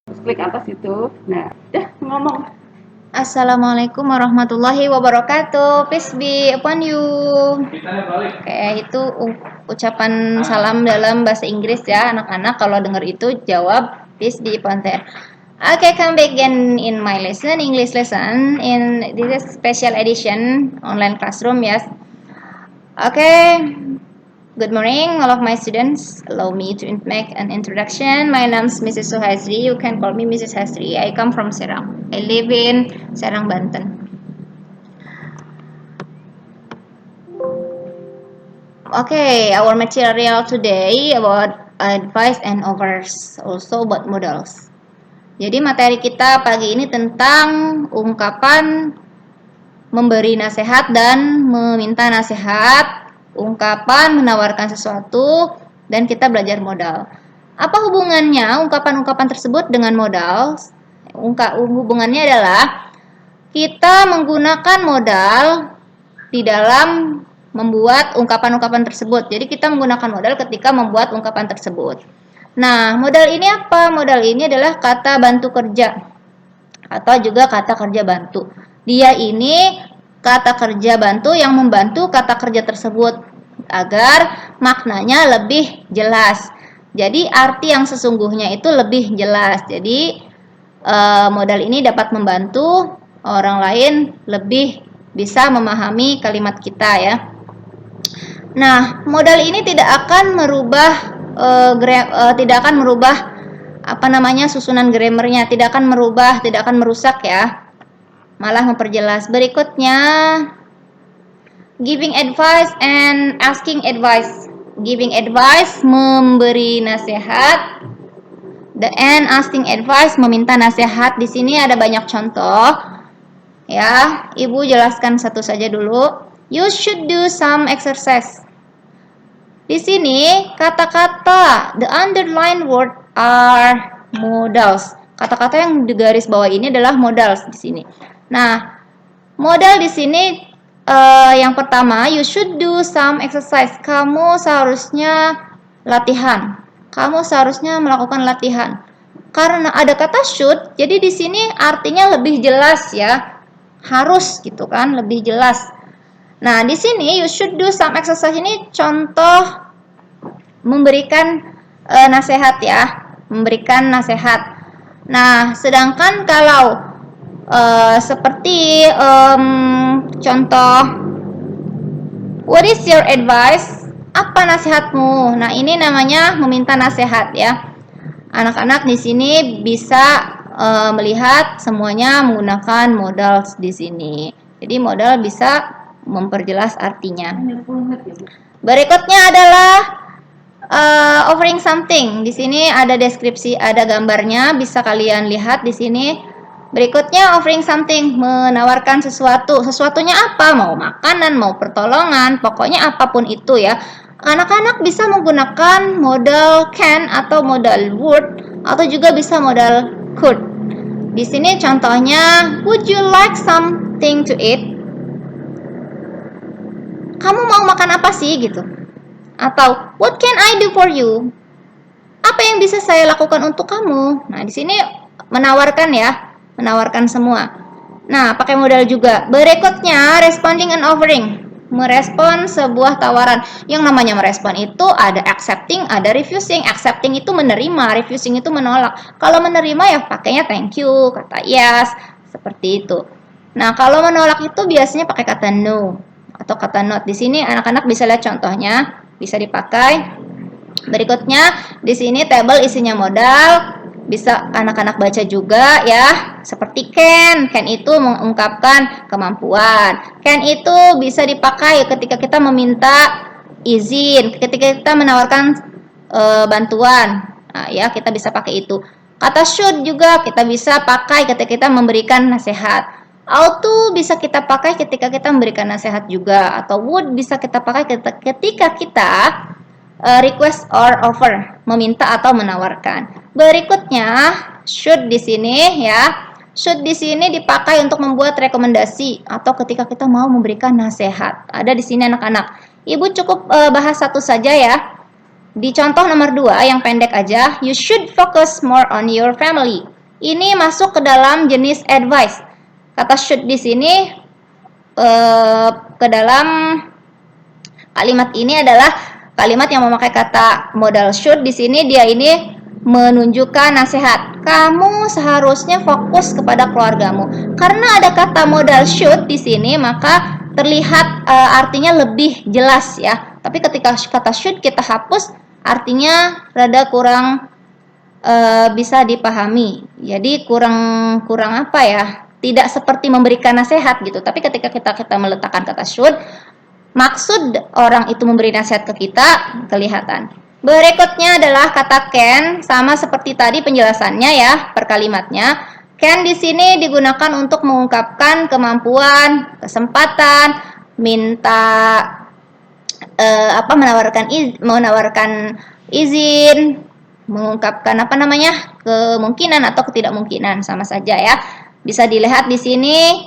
Terus klik atas itu. Nah, udah ngomong. Assalamualaikum warahmatullahi wabarakatuh. Peace be upon you. Kayak itu ucapan salam dalam bahasa Inggris ya, anak-anak. Kalau dengar itu jawab peace be upon there. Okay, come back again in my lesson, English lesson. In this is special edition online classroom, yes. Okay. Good morning, all of my students. Allow me to make an introduction. My name is Mrs. Suhasri. You can call me Mrs. Hasri. I come from Serang. I live in Serang, Banten. Okay, our material today about advice and offers, also about models. Jadi materi kita pagi ini tentang ungkapan memberi nasihat dan meminta nasihat, ungkapan menawarkan sesuatu, dan kita belajar modal. Apa hubungannya ungkapan-ungkapan tersebut dengan modal? Hubungannya adalah kita menggunakan modal di dalam membuat ungkapan-ungkapan tersebut. Jadi kita menggunakan modal ketika membuat ungkapan tersebut. Nah, modal ini apa? Modal ini adalah kata bantu kerja atau juga kata kerja bantu. Dia ini kata kerja bantu yang membantu kata kerja tersebut agar maknanya lebih jelas. Jadi arti yang sesungguhnya itu lebih jelas. Jadi modal ini dapat membantu orang lain lebih bisa memahami kalimat kita ya. Nah, modal ini tidak akan merubah susunan grammarnya, tidak akan merubah, tidak akan merusak ya. Malah memperjelas. Berikutnya, giving advice and asking advice. Giving advice, memberi nasihat, and asking advice, meminta nasihat. Di sini ada banyak contoh. Ya, Ibu jelaskan satu saja dulu. You should do some exercise. Di sini kata-kata the underlined word are modals. Kata-kata yang di garis bawah ini adalah modals di sini. Nah, modal di sini yang pertama, you should do some exercise. Kamu seharusnya latihan. Kamu seharusnya melakukan latihan. Karena ada kata should, jadi di sini artinya lebih jelas ya. Harus gitu kan, lebih jelas. Nah, di sini you should do some exercise ini contoh memberikan nasihat ya, memberikan nasihat. Nah, sedangkan kalau seperti contoh what is your advice? Apa nasihatmu? Nah, ini namanya meminta nasihat ya. Anak-anak di sini bisa melihat semuanya menggunakan modal di sini. Jadi modal bisa memperjelas artinya. Berikutnya adalah offering something. Di sini ada deskripsi, ada gambarnya, bisa kalian lihat di sini. Berikutnya offering something, menawarkan sesuatu. Sesuatunya apa? Mau makanan, mau pertolongan, pokoknya apapun itu ya. Anak-anak bisa menggunakan modal can atau modal would atau juga bisa modal could. Di sini contohnya, would you like something to eat? Kamu mau makan apa sih gitu? Atau what can I do for you? Apa yang bisa saya lakukan untuk kamu? Nah, di sini menawarkan ya, menawarkan semua. Nah, pakai modal juga. Berikutnya, responding and offering. Merespon sebuah tawaran. Yang namanya merespon itu ada accepting, ada refusing. Accepting itu menerima, refusing itu menolak. Kalau menerima ya pakainya thank you, kata yes, seperti itu. Nah, kalau menolak itu biasanya pakai kata no atau kata not. Di sini anak-anak bisa lihat contohnya, bisa dipakai. Berikutnya, di sini table isinya modal. Bisa anak-anak baca juga ya, seperti can. Can itu mengungkapkan kemampuan. Can itu bisa dipakai ketika kita meminta izin, ketika kita menawarkan bantuan. Nah, ya, kita bisa pakai itu. Kata should juga kita bisa pakai ketika kita memberikan nasihat. Ought bisa kita pakai ketika kita memberikan nasihat juga, atau would bisa kita pakai ketika kita request or offer, meminta atau menawarkan. Berikutnya, should di sini ya. Should di sini dipakai untuk membuat rekomendasi atau ketika kita mau memberikan nasihat. Ada di sini anak-anak. Ibu cukup bahas satu saja ya. Di contoh nomor 2 yang pendek aja, you should focus more on your family. Ini masuk ke dalam jenis advice. Kata should di sini ke dalam kalimat ini adalah kalimat yang memakai kata modal should. Di sini dia ini menunjukkan nasihat. Kamu seharusnya fokus kepada keluargamu. Karena ada kata modal should di sini, maka terlihat artinya lebih jelas ya. Tapi ketika kata should kita hapus, artinya rada kurang bisa dipahami. Jadi kurang apa ya? Tidak seperti memberikan nasihat gitu. Tapi ketika kita meletakkan kata should, maksud orang itu memberi nasihat ke kita kelihatan. Berikutnya adalah kata can, sama seperti tadi penjelasannya ya per kalimatnya. Can di sini digunakan untuk mengungkapkan kemampuan, kesempatan, minta menawarkan izin, mengungkapkan kemungkinan atau ketidakmungkinan, sama saja ya. Bisa dilihat di sini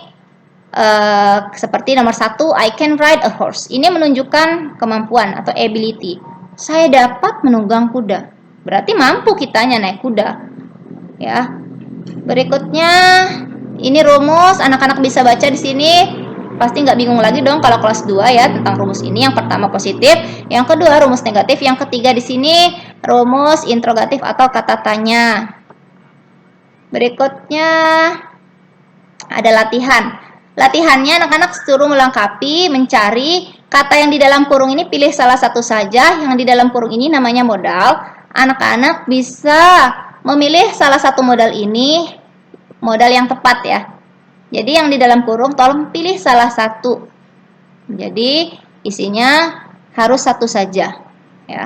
seperti nomor 1, I can ride a horse. Ini menunjukkan kemampuan atau ability. Saya dapat menunggang kuda. Berarti mampu kitanya naik kuda. Ya. Berikutnya ini rumus, anak-anak bisa baca di sini. Pasti nggak bingung lagi dong kalau kelas 2 ya tentang rumus ini. Yang pertama positif, yang kedua rumus negatif, yang ketiga di sini rumus interrogatif atau kata tanya. Berikutnya ada latihan. Latihannya anak-anak suruh melengkapi, mencari kata yang di dalam kurung ini, pilih salah satu saja. Yang di dalam kurung ini namanya modal. Anak-anak bisa memilih salah satu modal ini, modal yang tepat ya. Jadi yang di dalam kurung tolong pilih salah satu. Jadi isinya harus satu saja ya.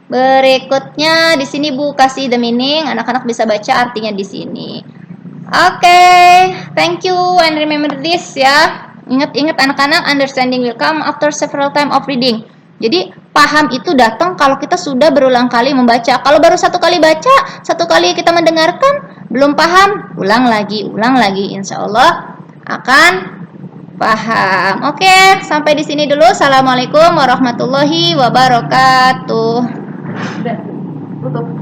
Berikutnya di sini Bu kasih the meaning, anak-anak bisa baca artinya di sini. Oke, thank you and remember this ya. Ingat-ingat anak-anak, understanding will come after several time of reading. Jadi paham itu datang kalau kita sudah berulang kali membaca. Kalau baru satu kali baca, satu kali kita mendengarkan, belum paham, ulang lagi, insya Allah akan paham. Oke, sampai di sini dulu. Assalamualaikum warahmatullahi wabarakatuh. Udah, tutup.